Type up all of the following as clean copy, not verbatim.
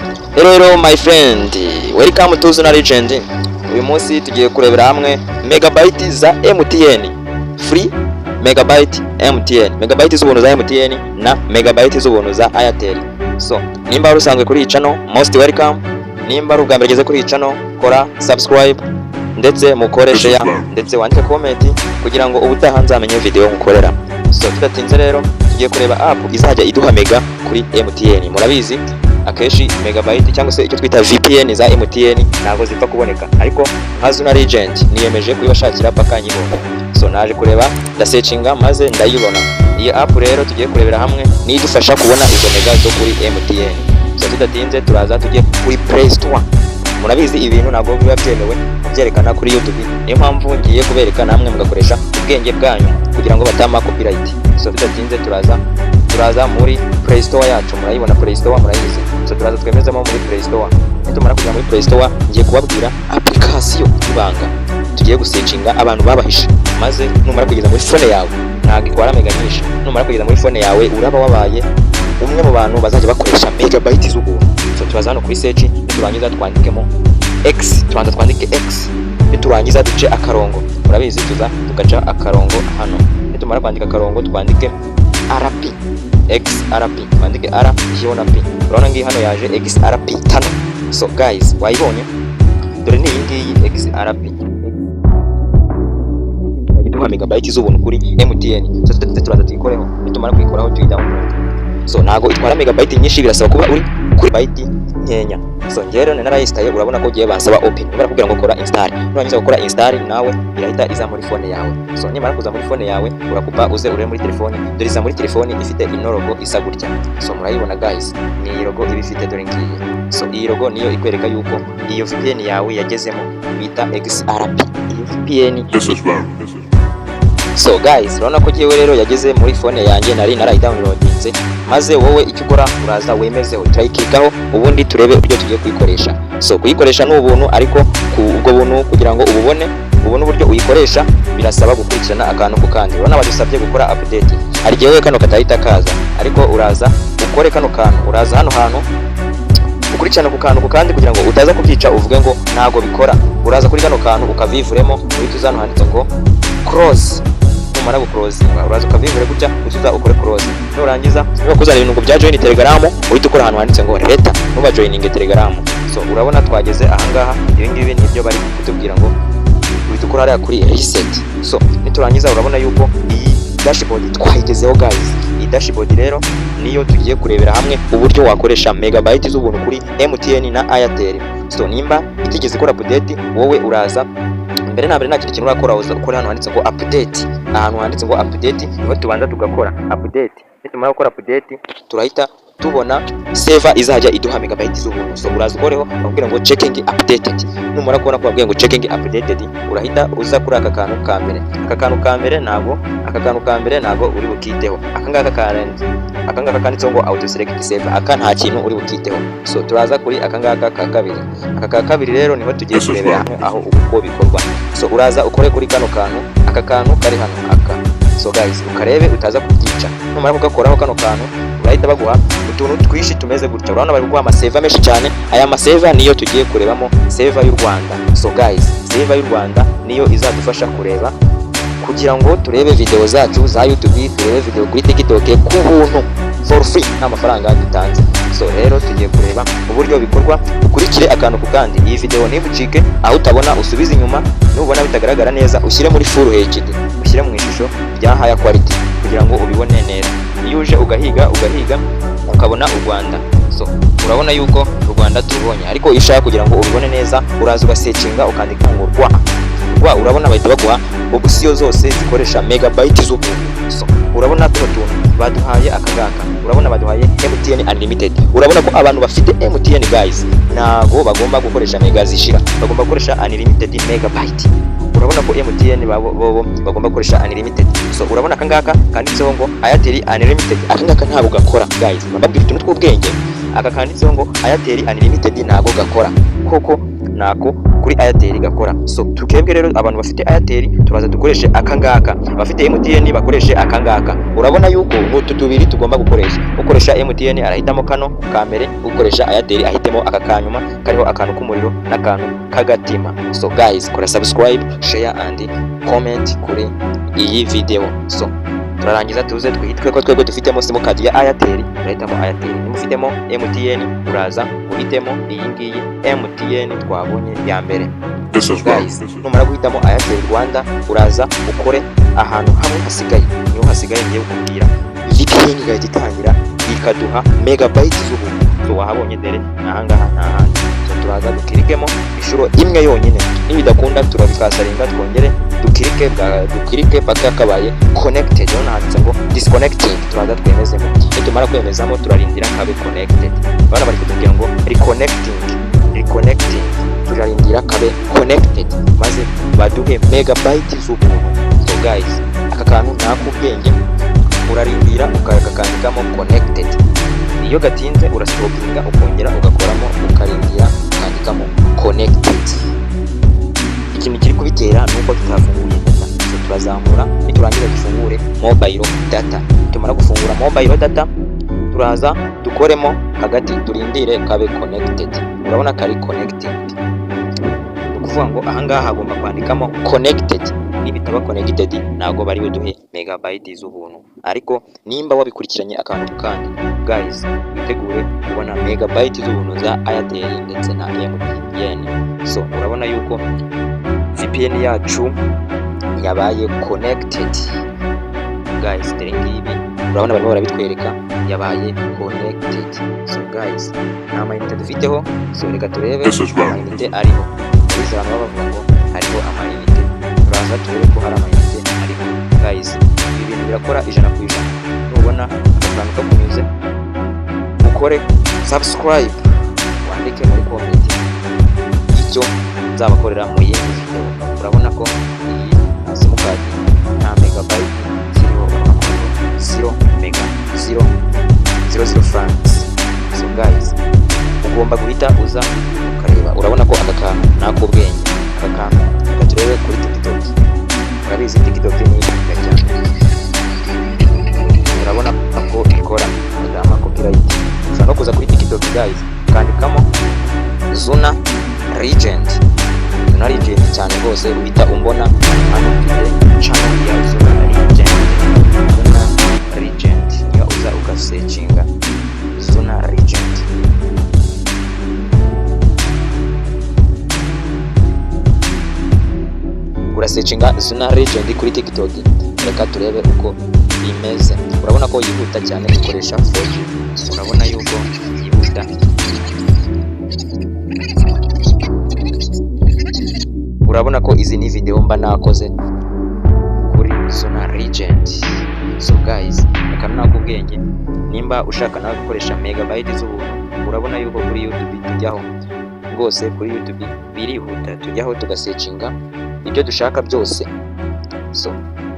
Hello my friend, welcome to Zona Legend. Uyu munsi tugiye kurebera hamwe megabyte za MTN. Free megabyte MTN. Megabyte z'ubuntu za MTN na megabyte z'ubuntu za Airtel. So, nimba urusanzwe kuri channel, most welcome. Nimba rugambegeze kuri channel, kora subscribe ndetse mukore share ndetse wandike comment kugira ngo ubutaha nzamenye video mukorera. So, tudatinze rero tugiye kureba app izajya iduha mega kuri MTN. Murabizi akeshi megabyte cyangwa se icyo twita VPN za MTN ntago zipfa kuboneka, ariko nka Zona Legend niyemeje kuyibashakira paka nyibona. So naje kureba ndasearchinga maze ndayibona. Iyi app rero tugiye kurebera hamwe ni idufasha kubona izo mega zo kuri MTN. So tudatinze turaza tujye kuri Play Store. Murabizi ibintu ntago biba byemewe kubyerekana kuri YouTube, niyo mpamvu ngiye kubereka namwe mugakoresha ubwenge bwanyu kugira ngo batama copyright. So tudatinze turaza muri Play Store yacu, murayibona Play Store murayizi. So turaza twemezamo muri Play Store. Nitumara kujya muri Play Store ngiye kubabwira application ibanga tugiye gusearchinga abantu babahishe, maze numara kugeza muri phone yawe ntago itwara mega nyinshi. Numara kugeza muri phone yawe uraba wabaye umwe mu bantu bazajya bakoresha megabyte z'ubuntu. So turaza hano kuri search, turangiza twandikemo X, tubanza twandike X, turangiza duce akarongo. Murabizi tugaca akarongo hano. Nitumara kwandika akarongo twandike RP, XRP, twandike R yona P. Urabona ngiyi hano yaje XRP 5. So guys, wayibonye? Dore ni iyi XRP. Iduha megabyte z'ubuntu kuri MTN. So turaza tuyikoreho, nitumara kuyikoraho tuyidownload. So nago itwara megabyte nyinshi, birasaba kuba uri kuri byte nkenya. So ngero narayinstalle, urabona ko giye basaba open. Nimara kugira ngo kora install, nurangiza gukora install nawe irahita iza muri phone yawe. So nimara kuza muri phone yawe urakupa uze ure muri telefone. Dore iza muri telefone ifite ino logo isa gutya. So murayibona guys, ni logo iba ifite dore ngiye. So iyi logo niyo ikwereka yuko iyo VPN yawe yagezemo bita XRP. Iyo VPN So guys, urabona ko giye rero yageze muri phone yanjye nari downloadinze, maze wowe icyo ukora uraza wemezeho, turayikikaho ubundi turebe uburyo tugiye kuyikoresha. So kuyikoresha ni ubuntu, ariko ubwo buntu kugira ngo ubone uburyo uyikoresha birasaba gukurikirana akantu ku kandi. Urabona badusabye gukora update, hari gihe kano katahita kaza, ariko uraza ukore kano kantu, uraza hano hantu ukurikirana ku kantu ku kandi kugira ngo utaza kubyica uvuge ngo ntago bikora. Uraza kuri kano kantu ukavivuremo, uhita uzana handitse ngo cross. Numara gucrosinga uraza ukavivure gutya, utuza ukore cross. Nurangiza niba kuzana ibintu bya join Telegram, uhita ukora ahantu handitse ngo leta nuba joining Telegram. So urabona twageze ahangaha, ibi ngibi nibyo bari kutubwira ngo uhita ukora hariya kuri reset. So niturangiza urabona yuko iyi dashboard twayigezeho guys. Iyi dashboard rero niyo tugiye kurebera hamwe uburyo wakoresha megabyte z'ubuntu kuri MTN na Airtel. So nimba itigeze ikora update, wowe uraza mbere na mbere nta kintu urakora, ukora hano handitse ngo update. Ahantu handitse ngo update niho tubanza tugakora update. Nitumara gukora update turahita tubona server izajya iduha megabyte z'ubuntu. So uraza ukoreho bakubwira ngo checking updated. Numara kubona ko bakubwira ngo checking updated, urahita uza kuri aka kantu ka mbere. Aka kantu ka mbere ntago uri bukiteho. Akangaka kanditseho ngo auto select server, aka nta kintu uri bukiteho. So turaza kuri akangaka ka kabiri. Aka ka kabiri rero niho tugiye kurebera hamwe aho uko bikorwa. So uraza ukore kuri kano kantu, aka kantu kari hano aka. So guys, ukarebe utaza kubyica. Numara kugakoraho kano kantu urahita baguha utuntu twishi tumeze gutya. Urabona bari guha amaseva menshi cyane. Aya maseva niyo tugiye kurebamo, seva y'u Rwanda. So guys, seva y'u Rwanda niyo izadufasha kureba kugira ngo turebe video zacu za YouTube, turebe video kuri TikTok ku buntu for free nta mafaranga dutanze. So rero tugiye kureba uburyo bikorwa, ukurikire akantu ku kandi. Iyi video nibucike aho utabona usubize inyuma, nubona bitagaragara neza ushyire muri full HD, ushyire mu ishusho rya high quality kugira ngo ubibone neza. Iyo uje ugahiga ukabona u Rwanda. So urabona yuko u Rwanda tubonye, ariko ishaka kugira ngo ubibone neza uraza ugasearchinga ukandika ngo rwa, urabona bahita baguha option zose zikoresha megabyte z'ubuntu. So urabona tuno tuntu baduhaye akagaka, urabona baduhaye MTN unlimited. Urabona ko abantu bafite MTN guys nago bagomba gukoresha mega zishira, bagomba gukoresha unlimited megabyte. Urabona ko MTN bo bagomba gukoresha unlimited. So urabona akangaka kanditseho ngo Airtel unlimited, akangaka ntabwo gakora guys. Mbabwira utuntu tw'ubwenge aka kanditseho ngo Airtel Unlimited ntago gakora koko, nako kuri Airtel gakora. So tukebwe rero abantu bafite Airtel turaza dukoreshe akangaka, bafite MTN bakoreshe akangaka. Urabona yuko n'utu tubiri tugomba gukoresha. Ukoresha MTN arahitamo kano ka mbere, ukoresha Airtel ahitemo aka kanyuma kariho akantu k'umuriro n'akantu kagatima. So guys, kora subscribe, share and comment kuri iyi video. So turarangiza tuze twitwe ko twego dufitemo simukadi ya Airtel, urahitamo Airtel. Nimufitemo MTN uraza uhitemo iyi ngiyi MTN twabonye ya mbere. Guys, numara guhitamo Airtel Rwanda uraza ukore ahantu hamwe hasigaye, niho hasigaye ngiye kukubwira VPN igahita itangira ikaduha megabytes z'ubuntu. So wahabonye dere nahangaha ntahandi. So turaza dukirikemo ishuro imwe yonyine, nibidakunda turabikasarenga twongere dukirike paka kabaye connected. Ona handitse ngo disconnecting, turaza twemezemo. Nitumara kwemezamo turarindira kabe connected. Bana bari kutubwira ngo reconnecting, turarindira kabe connected maze baduhe megabytes z'ubuntu. So guys, aka kantu nakubwenge, urarindira ukakandikamo connected. Iyo gatinze urastopinga ukongera ugakoramo ukarindira ukandikamo connected. Ikintu kiri kubitera nuko tutafunguye data. So turazamura niturangiza dufungure mobile data. Tumara gufungura mobile data turaza dukoremo hagati turindire kabe connected. Urabona kari connected, ukuvuga ngo ahangaha hagomba kwandikamo connected. Nibitaba connected nago bari buduhe megabytes z'ubuntu, ariko nimba wabikurikiranye akantu kandi guys witegure kubona megabytes z'ubuntu za Airtel ndetse na MTN. So urabona yuko VPN yacu yabaye connected guys, dore ngibi urabona barimo barabitwereka yabaye connected. So guys, nta mayinite dufiteho, so reka turebe amayinite ariho. Biza abantu bavuga ngo hariho amayinite, turaza turebe ko hari amayinite ariho. Guys, ibi bintu birakora 100%. Nubona akantu kakunyuze ukore subscribe, wandike muri comment icyo nzabakorera mu yindi video. Urabona ko iyi simukadi nta megabyte ziriho, 0 francs. So guys, ugomba guhita uza ukareba. Urabona ko aka kantu nakubwenge, aka kantu gaturebe kuri TikTok. Urabizi TikTok ni cyane, urabona ko ikora ndama copyright. Ushaka no kuza kuri TikTok guys, kandikamo Zuna Regent cyane rwose uhita umbona hano kuri channel ya Zuna Regent. Niyo uza ugasearchinga Zuna Regent. Urasearchinga Zuna Regent kuri TikTok. Reka turebe uko bimeze. Urabona ko yihuta cyane, ikoresha 4G. Urabona yuko yihuta. Urabona ko izi ni video mba nakoze kuri Zuna Regent. So guys, aka nakubwenge, nimba ushaka nawe gukoresha megabytes z'ubuntu, urabona yuko kuri YouTube tujyaho rwose, kuri YouTube birihuta, tujyaho tugasearchinga ibyo dushaka byose. So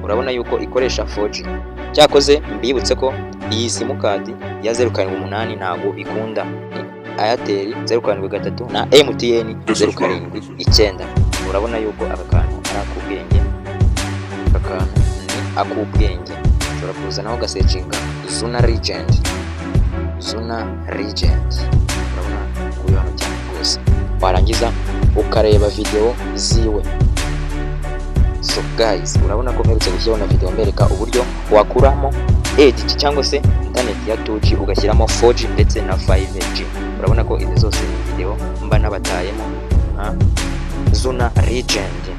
urabona yuko ikoresha 4G. Cyakoze mbibutse ko iyi simukadi ya 078 ntago ikunda Airtel 073 na MTN 079. Urabona yuko aka kantu arakubwenge, aka kantu ni akubwenge. Ushobora kuza naho gasearchinga Zuna Regent. Urabona kuri hano cyane rwose, warangiza ukareba video ziwe. So guys, urabona ko mperutse gushyiraho na video mbereka uburyo wakuramo edit cyangwa se internet ya 2G ugashyiramo 4G ndetse na 5G. Urabona ko izi zose ni video mba nabatayemo Zuna Regent.